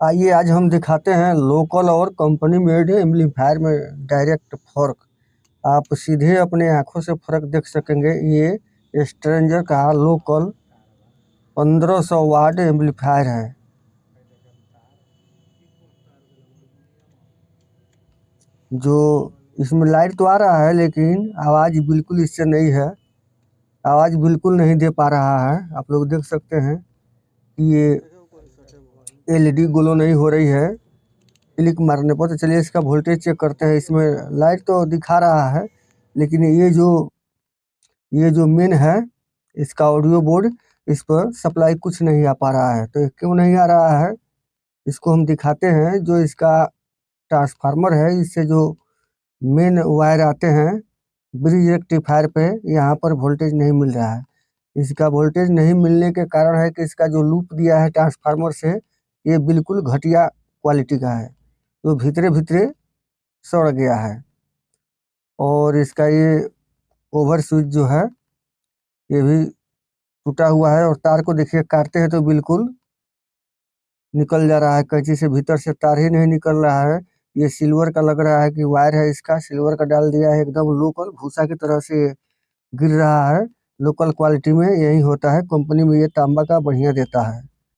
आइए आज हम दिखाते हैं लोकल और कंपनी मेड एम्पलीफायर में डायरेक्ट फर्क। आप सीधे अपने आंखों से फर्क देख सकेंगे। ये स्ट्रेंजर का लोकल 1500 वाट एम्पलीफायर है। जो इसमें लाइट तो आ रहा है लेकिन आवाज़ बिल्कुल इससे नहीं है। आवाज़ बिल्कुल नहीं दे पा रहा है। आप लोग देख सकते हैं कि ये एलईडी ग्लो नहीं हो रही है क्लिक मारने पर। तो चलिए इसका वोल्टेज चेक करते हैं। इसमें लाइट तो दिखा रहा है लेकिन ये जो मेन है इसका ऑडियो बोर्ड, इस पर सप्लाई कुछ नहीं आ पा रहा है। तो ये क्यों नहीं आ रहा है इसको हम दिखाते हैं। जो इसका ट्रांसफार्मर है, इससे जो मेन वायर आते हैं ब्रिज रेक्टिफायर पे, यहाँ पर वोल्टेज नहीं मिल रहा है। इसका वोल्टेज नहीं मिलने के कारण है कि इसका जो लूप दिया है ट्रांसफार्मर से, ये बिल्कुल घटिया क्वालिटी का है, तो भीतरे भीतरे सड़ गया है। और इसका ये ओवर स्विच जो है ये भी टूटा हुआ है। और तार को देखिए, काटते हैं तो बिल्कुल निकल जा रहा है कैंची से, भीतर से तार ही नहीं निकल रहा है। ये सिल्वर का लग रहा है कि वायर है, इसका सिल्वर का डाल दिया है। एकदम लोकल भूसा की तरह से गिर रहा है। लोकल क्वालिटी में यही होता है, कंपनी में ये तांबा का बढ़िया देता है।